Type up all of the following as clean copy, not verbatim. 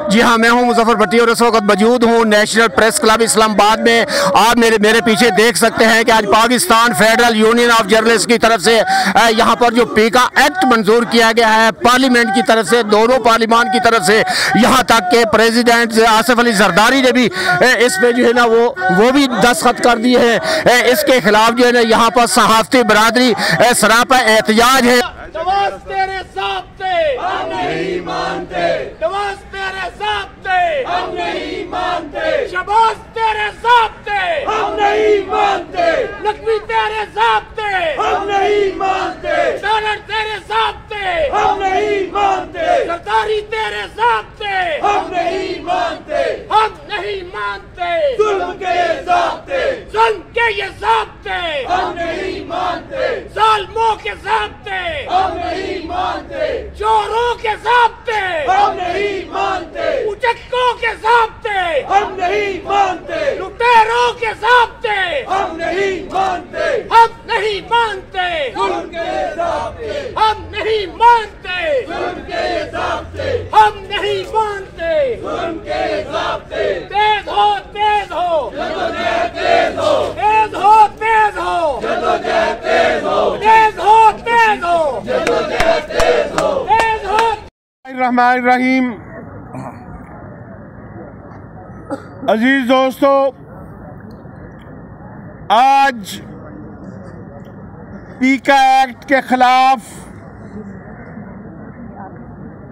जी हाँ, मैं हूँ मुजफ्फर भट्टी और इस वक्त मौजूद हूँ नेशनल प्रेस क्लब इस्लामाबाद में। आप मेरे पीछे देख सकते हैं कि आज Pakistan federal union of journalist की तरफ से यहाँ पर जो पीका एक्ट मंजूर किया गया है पार्लियामेंट की तरफ से, दोनों पार्लियामान की तरफ से, यहाँ तक के प्रेसिडेंट आसिफ अली जरदारी ने भी इस पे जो है ना वो भी दस्तखत कर दिए हैं। इसके खिलाफ जो है ना यहाँ पर सहाफती बरादरी सरापा एहतजाज है। तेरे ज़ाब्ते हम नहीं मानते, नवाज तेरे ज़ाब्ते हम नहीं मानते, शहबाज तेरे ज़ाब्ते हम नहीं मानते, नकवी तेरे ज़ाब्ते हम नहीं मानते, सालन तेरे ज़ाब्ते हम नहीं मानते, सरदारी तेरे ज़ाब्ते हम नहीं मानते, हम नहीं मानते, जुल्म के ये ज़ाब्ते, जुल्म के ये ज़ाब्ते हम नहीं मानते, जालिमों के ज़ाब्ते हम नहीं मानते, चोरों के ज़ाब्ते हम नहीं मानते, उचक्कों के ज़ाब्ते हम नहीं मानते, लुटेरों के ज़ाब्ते हम नहीं मानते, हम नहीं मानते, जुल्म के ज़ाब्ते हम नहीं मानते, जुल्म के ज़ाब्ते हम नहीं मानते, जुल्म के ज़ाब्ते। तेज हो, तेज हो, जदोजहद तेज हो, तेज हो, तेज हो, जदोजहद तेज हो, तेज हो, तेज हो, जदोजहद तेज हो, तेज हो। रहमान रहीम। अजीज दोस्तों, आज पीका एक्ट के खिलाफ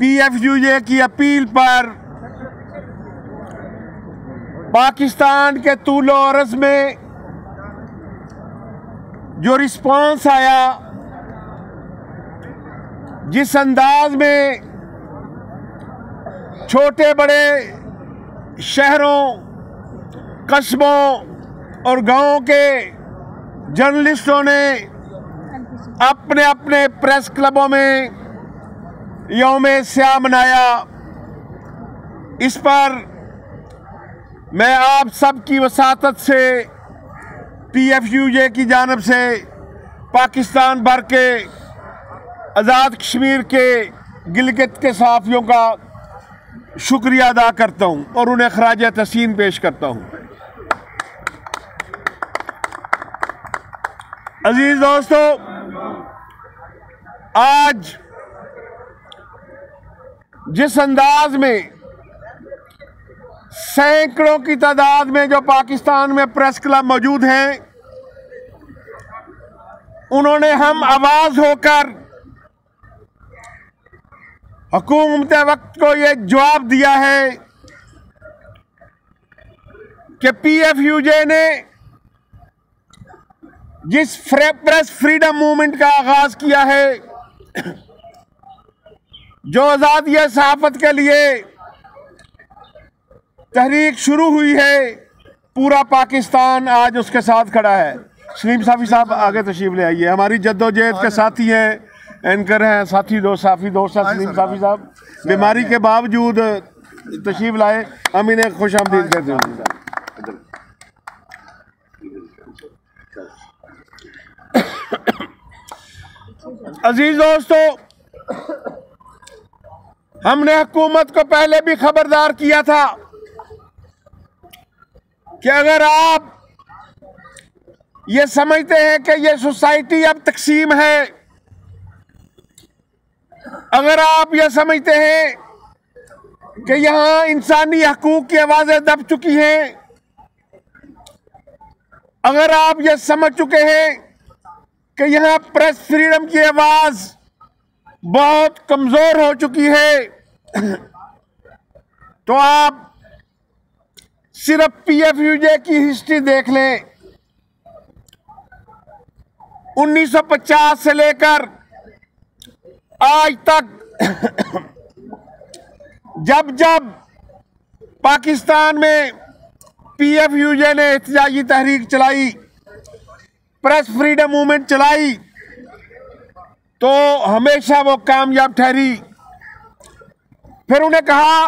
PFUJ की अपील पर पाकिस्तान के तूलो अर्ज़ में जो रिस्पांस आया, जिस अंदाज में छोटे बड़े शहरों, कस्बों और गांवों के जर्नलिस्टों ने अपने अपने प्रेस क्लबों में यौम स्याह मनाया, इस पर मैं आप सब की वसातत से PFUJ की जानिब से पाकिस्तान भर के आज़ाद कश्मीर के गिलगित के सहाफ़ियों का शुक्रिया अदा करता हूं और उन्हें खराज तहसीन पेश करता हूं। अजीज दोस्तों, आज जिस अंदाज में सैकड़ों की तादाद में जो पाकिस्तान में प्रेस क्लब मौजूद हैं, उन्होंने हम आवाज होकर हुकूमत वक्त को ये जवाब दिया है कि PFUJ ने जिस प्रेस फ्रीडम मूवमेंट का आगाज किया है, जो आज़ादी सहाफ़त के लिए तहरीक शुरू हुई है, पूरा पाकिस्तान आज उसके साथ खड़ा है। सलीम साफ़ी साहब आगे तशरीफ ले आइए। हमारी जद्दोजहद के साथी हैं, एंकर हैं, साथी दोस्त सलीम साफ़ी साहब बीमारी के बावजूद तशरीफ लाए, हम इन्हें खुश आमदीद कहते हैं। अजीज दोस्तों, हमने हुकूमत को पहले भी खबरदार किया था कि अगर आप ये समझते हैं कि ये सोसाइटी अब तकसीम है, अगर आप ये समझते हैं कि यहाँ इंसानी हकूक की आवाज़ें दब चुकी हैं, अगर आप ये समझ चुके हैं कि यहाँ प्रेस फ्रीडम की आवाज़ बहुत कमज़ोर हो चुकी है, तो आप सिर्फ PFUJ की हिस्ट्री देख लें। 1950 से लेकर आज तक जब जब पाकिस्तान में PFUJ ने एहतजाजी तहरीक चलाई, प्रेस फ्रीडम मूवमेंट चलाई, तो हमेशा वो कामयाब ठहरी। फिर उन्हें कहा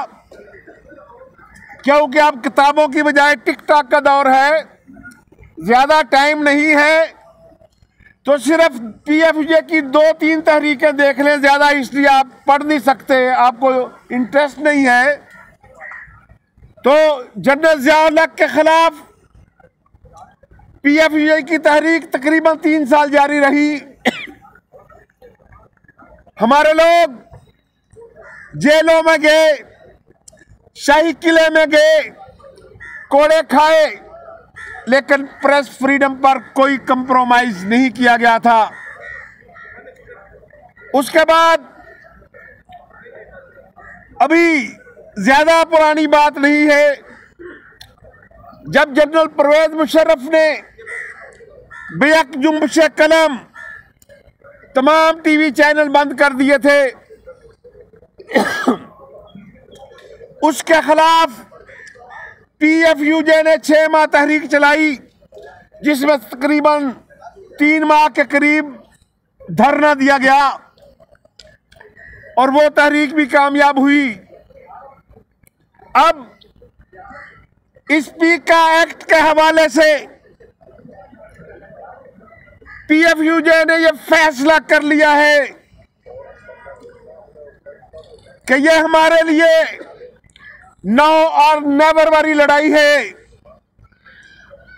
क्योंकि अब किताबों की बजाय टिकटॉक का दौर है, ज़्यादा टाइम नहीं है, तो सिर्फ PFUJ की 2-3 तहरीकें देख लें, ज़्यादा हिस्ट्री आप पढ़ नहीं सकते, आपको इंटरेस्ट नहीं है। तो जनरल ज़िया के खिलाफ PFI की तहरीक तकरीबन 3 साल जारी रही। हमारे लोग जेलों में गए, शाही किले में गए, कोड़े खाए, लेकिन प्रेस फ्रीडम पर कोई कंप्रोमाइज नहीं किया गया था। उसके बाद अभी ज्यादा पुरानी बात नहीं है, जब जनरल परवेज मुशर्रफ ने बेहक जुम्बिश कलम तमाम टीवी चैनल बंद कर दिए थे, उसके खिलाफ PFUJ ने 6 माह तहरीक चलाई, जिसमें तकरीबन 3 माह के करीब धरना दिया गया और वो तहरीक भी कामयाब हुई। अब इस पीका एक्ट के हवाले से PFUJ ने यह फैसला कर लिया है कि यह हमारे लिए नाउ और नेवर वाली लड़ाई है,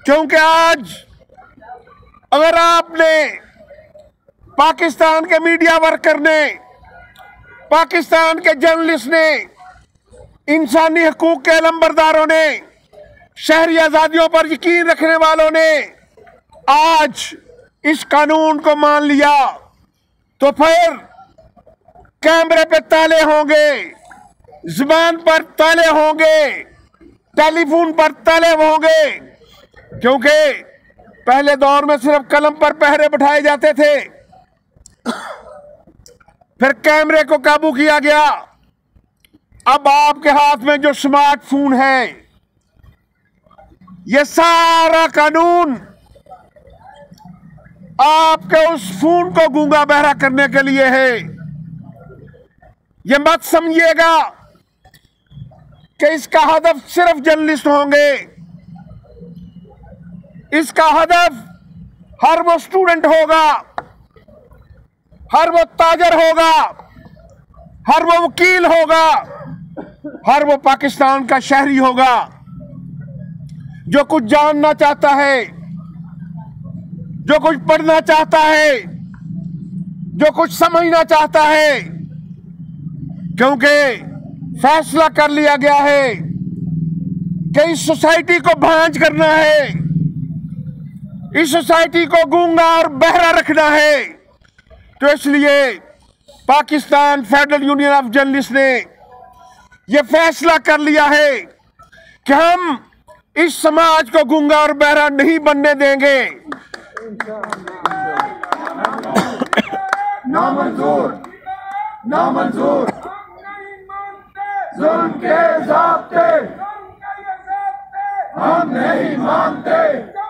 क्योंकि आज अगर आपने पाकिस्तान के मीडिया वर्कर ने, पाकिस्तान के जर्नलिस्ट ने, इंसानी हकूक के लंबरदारों ने, शहरी आज़ादियों पर यकीन रखने वालों ने आज इस कानून को मान लिया, तो फिर कैमरे पे ताले होंगे, जुबान पर ताले होंगे, टेलीफोन पर ताले होंगे, क्योंकि पहले दौर में सिर्फ कलम पर पहरे बिठाए जाते थे, फिर कैमरे को काबू किया गया। अब आपके हाथ में जो स्मार्टफोन है, ये सारा कानून आपके उस फोन को गूंगा बहरा करने के लिए है। ये मत समझिएगा कि इसका हदफ सिर्फ जर्नलिस्ट होंगे, इसका हदफ हर वो स्टूडेंट होगा, हर वो ताजर होगा, हर वो वकील होगा, हर वो पाकिस्तान का शहरी होगा जो कुछ जानना चाहता है, जो कुछ पढ़ना चाहता है, जो कुछ समझना चाहता है, क्योंकि फैसला कर लिया गया है कि इस सोसाइटी को भांज करना है, इस सोसाइटी को गूंगा और बहरा रखना है। तो इसलिए Pakistan federal union of journalist ने यह फैसला कर लिया है कि हम इस समाज को गूंगा और बहरा नहीं बनने देंगे। नामंजूर, नामंजूर, जुल्म के ज़ाब्ते हम नहीं मानते।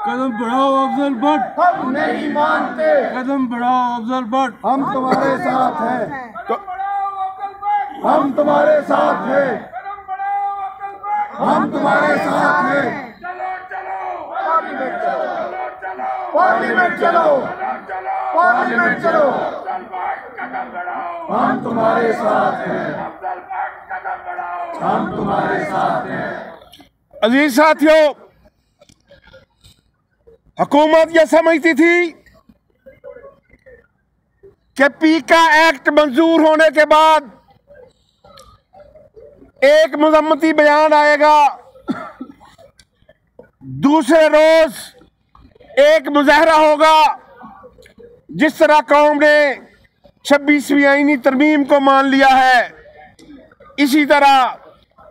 कदम बढ़ाओ अफजल भट्ट, हम नहीं मानते। कदम बढ़ाओ अफजल भट्ट, हम तुम्हारे साथ हैं, हम तुम्हारे साथ हैं, हम तुम्हारे साथ हैं। पार्लियामेंट चलो, पार्लियामेंट चलो, हम तुम्हारे साथ हैं, हम तुम्हारे साथ हैं। अजीज साथियों, हुकूमत यह समझती थी कि पीका एक्ट मंजूर होने के बाद एक मजम्मती बयान आएगा, दूसरे रोज एक मुजाहरा होगा। जिस तरह कौम ने 26वीं आईनी तरमीम को मान लिया है, इसी तरह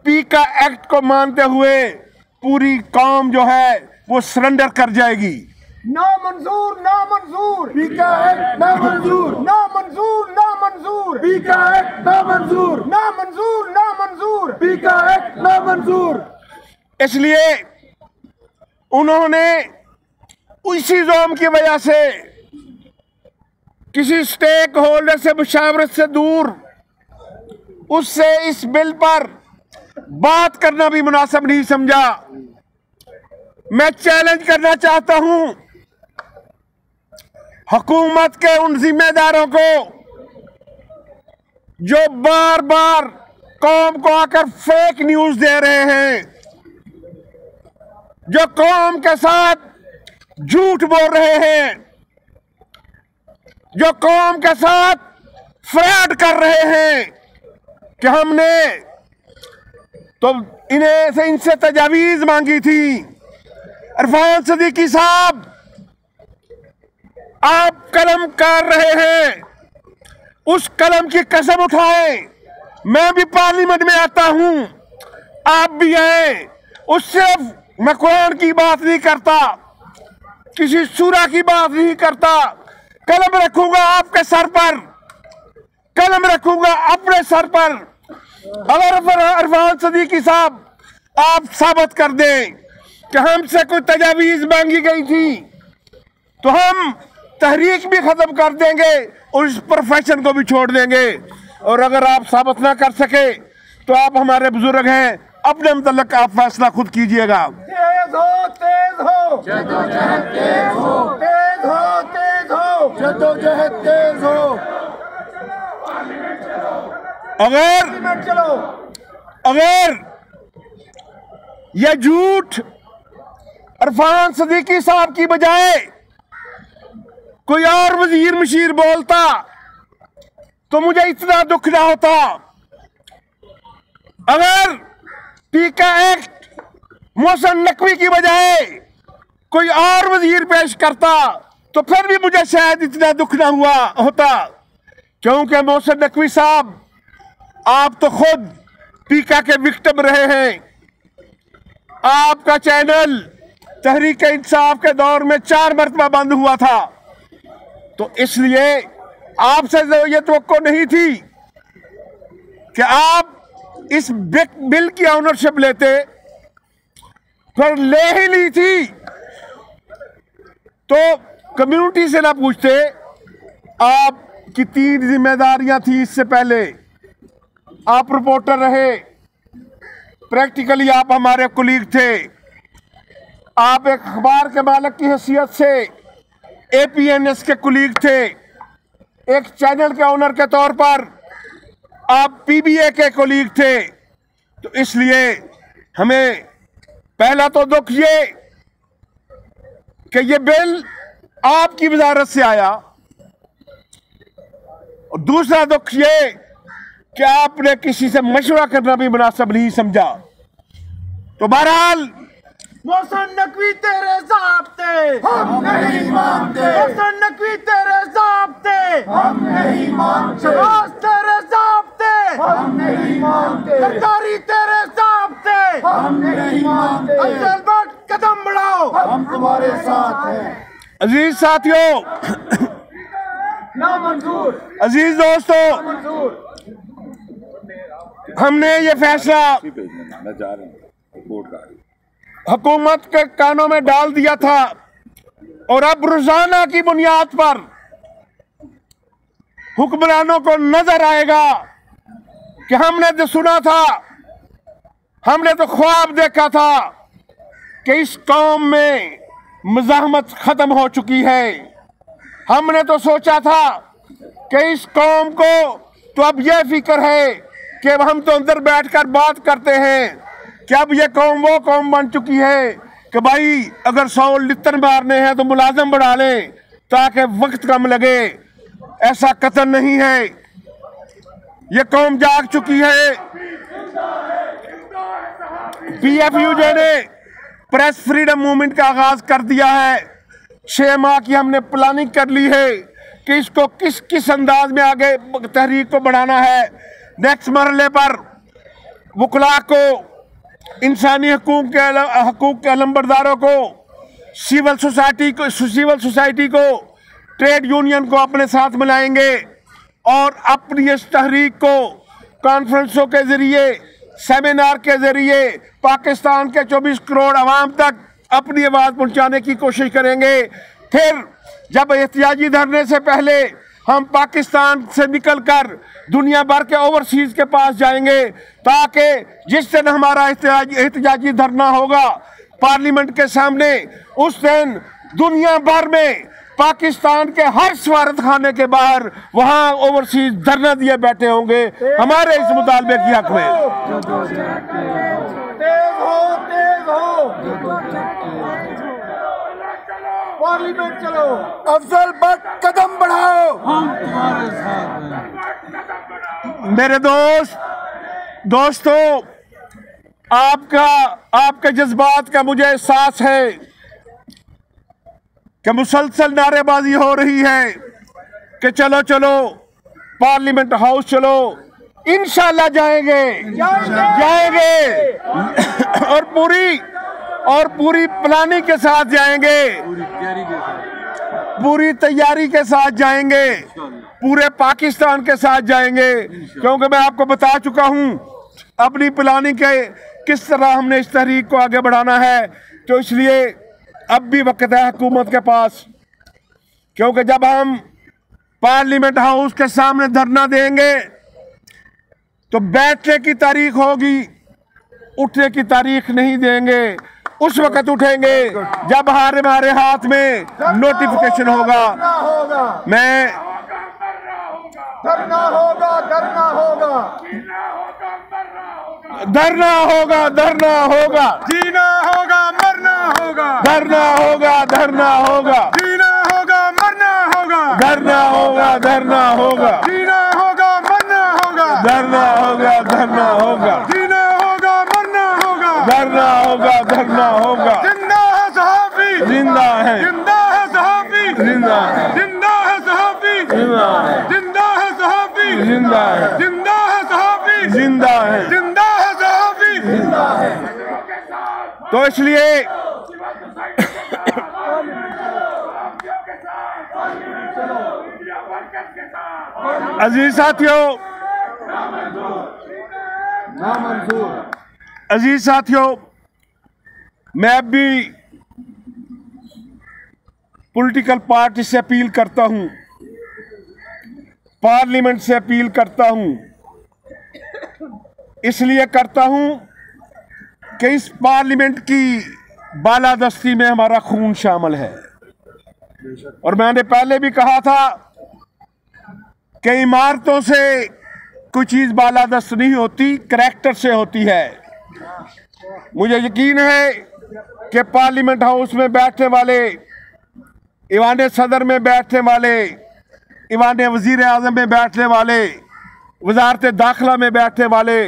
पीका एक्ट को मानते हुए पूरी कौम जो है वो सरेंडर कर जाएगी। ना मंजूर, ना मंजूर, पीका एक्ट ना मंजूर, ना मंजूर, ना मंजूर, पीका एक्ट ना मंजूर, ना मंजूर, ना मंजूर, पीका एक्ट ना मंजूर। इसलिए उन्होंने उसी जोम की वजह से किसी स्टेक होल्डर से मुशावरत से दूर उससे इस बिल पर बात करना भी मुनासिब नहीं समझा। मैं चैलेंज करना चाहता हूं हुकूमत के उन जिम्मेदारों को जो बार बार कौम को आकर फेक न्यूज दे रहे हैं, जो कौम के साथ झूठ बोल रहे हैं, जो कौम के साथ फ्रॉड कर रहे हैं कि हमने तो इनसे तजावीज मांगी थी। इरफान सिद्दीकी साहब, आप कलम कर रहे हैं, उस कलम की कसम उठाएं। मैं भी पार्लियामेंट में आता हूं, आप भी आए। उस सिर्फ मैं कुरान की बात नहीं करता, किसी सूरा की बात नहीं करता। कलम रखूंगा आपके सर पर, कलम रखूंगा अपने सर पर। अगर इरफान सिद्दीकी साहब आप साबित कर दें कि हमसे कोई तजावीज मांगी गई थी, तो हम तहरीक भी खत्म कर देंगे और इस प्रोफेशन को भी छोड़ देंगे। और अगर आप साबित ना कर सके तो आप हमारे बुजुर्ग हैं, अपने मुतल्लिक आप फैसला खुद कीजिएगा। तेज हो, तेज हो, जद्दोजहद तेज हो, तेज हो, तेज हो, जद्दोजहद तेज हो। अगर यह झूठ इरफान सिद्दीकी साहब की बजाय कोई और वजीर मशीर बोलता तो मुझे इतना दुख ना होता। अगर पीका एक्ट मोहसिन नकवी की बजाय कोई और वजीर पेश करता तो फिर भी मुझे शायद इतना दुख ना हुआ होता, क्योंकि मोहसिन नकवी साहब, आप तो खुद पीका के विक्टिम रहे हैं। आपका चैनल तहरीक इंसाफ के दौर में 4 मरतबा बंद हुआ था, तो इसलिए आपसे ये तवक्को नहीं थी कि आप इस बिल की ऑनरशिप लेते, पर ले ही ली थी तो कम्युनिटी से ना पूछते। आपकी 3 जिम्मेदारियां थी इससे पहले। आप रिपोर्टर रहे, प्रैक्टिकली आप हमारे कुलीग थे। आप एक अखबार के मालिक की हैसियत से APNS के कुलीग थे। एक चैनल के ओनर के तौर पर आप PBA के कुलीग थे। तो इसलिए हमें पहला तो दुख ये कि ये बिल आपकी वजारत से आया, और दूसरा दुख ये कि आपने किसी से मशवरा करना भी मुनासिब नहीं समझा। तो बहरहाल मोहसिन नकवी तेरे ज़ाब्ते हम नहीं मानते, मोहसिन नकवी तेरे ज़ाब्ते हम नहीं मानते, शहबाज तेरे ज़ाब्ते हम नहीं मानते, सरदारी तेरे ज़ाब्ते हम नहीं मानते। अफजल भट्ट कदम बढ़ाओ, हम तुम्हारे साथ हैं। अजीज साथियों, ना मंजूर, अजीज दोस्तों, मंजूर। हमने ये फैसला हुकूमत के कानों में डाल दिया था, और अब रोजाना की बुनियाद पर हुक्मरानों को नजर आएगा कि हमने तो सुना था, हमने तो ख्वाब देखा था कि इस कौम में मज़ाहमत खत्म हो चुकी है। हमने तो सोचा था कि इस कौम को तो अब यह फिक्र है कि हम तो अंदर बैठकर बात करते हैं कि अब ये कौम वो कौम बन चुकी है कि भाई अगर 100 लित्तर मारने हैं तो मुलाजम बढ़ा लें ताकि वक्त कम लगे। ऐसा कतन नहीं है, ये कौम जाग चुकी है। PFUJ ने प्रेस फ्रीडम मूवमेंट का आगाज कर दिया है। 6 माह की हमने प्लानिंग कर ली है कि इसको किस किस अंदाज में आगे तहरीक को बढ़ाना है। नेक्स्ट मरहले पर वकला को, इंसानी हकूक के अलंबरदारों को, सिविल सोसाइटी को, ट्रेड यूनियन को अपने साथ मिलाएंगे और अपनी इस तहरीक को कॉन्फ्रेंसों के जरिए, सेमिनार के जरिए पाकिस्तान के 24 करोड़ अवाम तक अपनी आवाज़ पहुंचाने की कोशिश करेंगे। फिर जब एहतिजाजी धरने से पहले हम पाकिस्तान से निकलकर दुनिया भर के ओवरसीज के पास जाएंगे, ताकि जिस दिन हमारा एहतिजाजी धरना होगा पार्लियामेंट के सामने, उस दिन दुनिया भर में पाकिस्तान के हर सफारत खाने के बाहर वहां ओवरसीज धरना दिए बैठे होंगे हमारे इस मुतालबे की हक में। तेज हो, तेज हो। पार्लियामेंट चलो, अफजल भट्ट कदम बढ़ाओ। हम तुम्हारे साथ हैं। मेरे दोस्तों, आपके जज्बात का मुझे एहसास है कि मुसलसल नारेबाजी हो रही है कि चलो चलो पार्लियामेंट हाउस चलो। इंशाल्लाह जाएंगे और पूरी प्लानिंग के साथ जाएंगे, पूरी तैयारी के साथ जाएंगे, पूरे पाकिस्तान के साथ जाएंगे, क्योंकि मैं आपको बता चुका हूं अपनी प्लानिंग के किस तरह हमने इस तहरीक को आगे बढ़ाना है। तो इसलिए अब भी वक्त है हुकूमत के पास, क्योंकि जब हम पार्लियामेंट हाउस के सामने धरना देंगे तो बैठने की तारीख होगी, उठने की तारीख नहीं देंगे। उस वक्त उठेंगे जब हमारे हाथ में नोटिफिकेशन होगा। मैं धरना होगा, धरना होगा, धरना होगा, धरना होगा, जीना होगा, मरना होगा, धरना होगा, धरना होगा, जीना होगा, मरना होगा, धरना होगा, धरना होगा, जीना होगा, मरना होगा, धरना होगा, धरना होगा, जीना होगा, मरना होगा, धरना होगा, धरना होगा। जिंदा है सहाफी, जिंदा है, जिंदा है सहाफी, जिंदा है, जिंदा है सहाफी, जिंदा है, जिंदा है सहाफी, जिंदा है, जिंदा है सहाफी, जिंदा है, जिंदा है सहाफी। तो इसलिए अजीज साथियों, मैं अब भी पॉलिटिकल पार्टी से अपील करता हूं, पार्लियामेंट से अपील करता हूं। इसलिए करता हूं कि इस पार्लियामेंट की बालादस्ती में हमारा खून शामिल है। और मैंने पहले भी कहा था कि इमारतों से कोई चीज़ बालादस्त नहीं होती, करैक्टर से होती है। मुझे यकीन है कि पार्लियामेंट हाउस में बैठने वाले, ईवान सदर में बैठने वाले, ईवान वजीर आज़म में बैठने वाले, वजारत दाखिला में बैठने वाले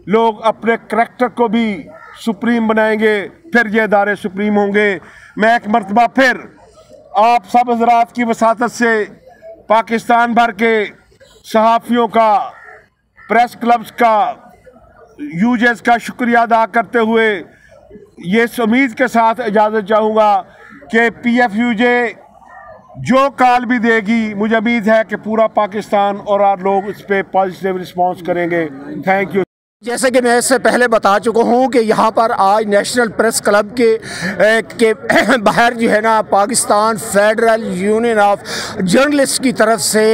लोग अपने करैक्टर को भी सुप्रीम बनाएंगे, फिर ये इदारे सुप्रीम होंगे। मैं एक मरतबा फिर आप सब हज़रात की वसातत से पाकिस्तान भर के सहाफ़ियों का, प्रेस क्लब्स का, यूजेस का शुक्रिया अदा करते हुए ये उम्मीद के साथ इजाज़त चाहूँगा कि PFUJ जो कॉल भी देगी, मुझे उम्मीद है कि पूरा पाकिस्तान और लोग इस पर पॉजिटिव रिस्पॉन्स करेंगे। Thank you. जैसे कि मैं इससे पहले बता चुका हूँ कि यहाँ पर आज नेशनल प्रेस क्लब के बाहर जो है ना, Pakistan federal union of journalist की तरफ से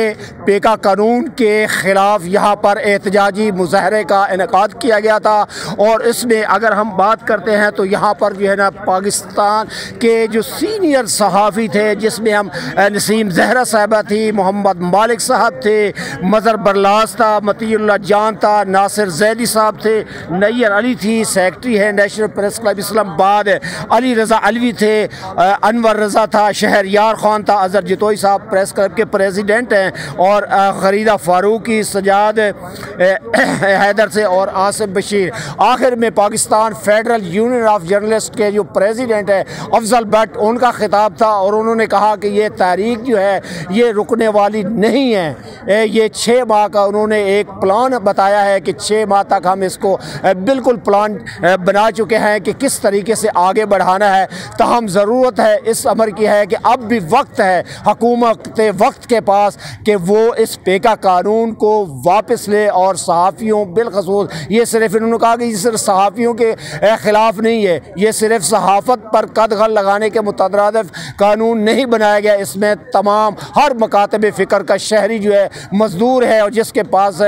पेका कानून के ख़िलाफ़ यहाँ पर एहतजाजी मुजाहरे का इनेकाद किया गया था। और इसमें अगर हम बात करते हैं तो यहाँ पर जो है ना, पाकिस्तान के जो सीनियर सहाफ़ी थे, जिसमें हम नसीम जहरा साहबा थी, मोहम्मद मालिक साहब थे, मज़र बरलास था, मतीउल्लाह जान था, नासिर जैदी साहब थे, नैयर अली थी, सेक्रेटरी है National Press Club Islamabad, Ali Raza Alvi थे, अनवर रज़ा था, शहरयार खान था, अज़हर जितोई साहब प्रेस क्लब के प्रेसिडेंट हैं, और ख़रीदा फ़ारूकी, सजाद हैदर से और आसिफ बशीर। आखिर में Pakistan federal union of journalist के जो प्रेसिडेंट है अफजल भट्ट, उनका खिताब था और उन्होंने कहा कि ये तारीख जो है ये रुकने वाली नहीं है। ये 6 माह का उन्होंने एक प्लान बताया है कि 6 माह तक हम इसको बिल्कुल प्लान बना चुके हैं कि किस तरीके से आगे बढ़ाना है। तहम ज़रूरत है इस अमर की है कि अब भी वक्त है हुकूमत वक्त के पास कि वो इस पेका कानून को वापस ले, और सहाफ़ियों बिलखसूस, ये सिर्फ इन्होंने कहा कि ये सिर्फ सहाफ़ियों के ख़िलाफ़ नहीं है, ये सिर्फ सहाफ़त पर कदगल लगाने के मुतरादिफ कानून नहीं बनाया गया। इसमें तमाम हर मकातब फ़िक्र का शहरी जो है मज़दूर है, और जिसके पास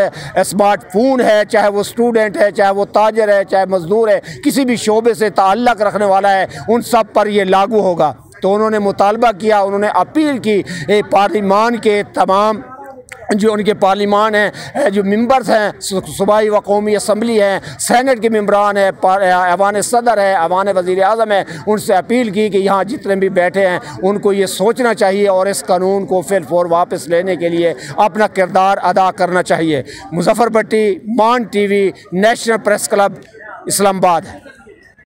स्मार्टफोन है, चाहे वो स्टूडेंट है, चाहे वो ताजर है, चाहे मज़दूर है, किसी भी शोबे से ताल्लुक़ रखने वाला है, उन सब पर यह लागू होगा। तो उन्होंने मुतालबा किया, उन्होंने अपील की पार्लिमान के तमाम जो उनके पार्लिमान हैं, जो मेंबर्स हैं, सूबाई व कौमी असम्बली हैं, सेनेट के मेंबरान हैं, ऐवान सदर है, ऐवान वज़ीर आज़म है, उनसे अपील की कि यहाँ जितने भी बैठे हैं उनको ये सोचना चाहिए और इस कानून को फिलफौर वापस लेने के लिए अपना किरदार अदा करना चाहिए। मुज़फ़्फ़र भट्टी, मान TV, national Press Club, Islamabad.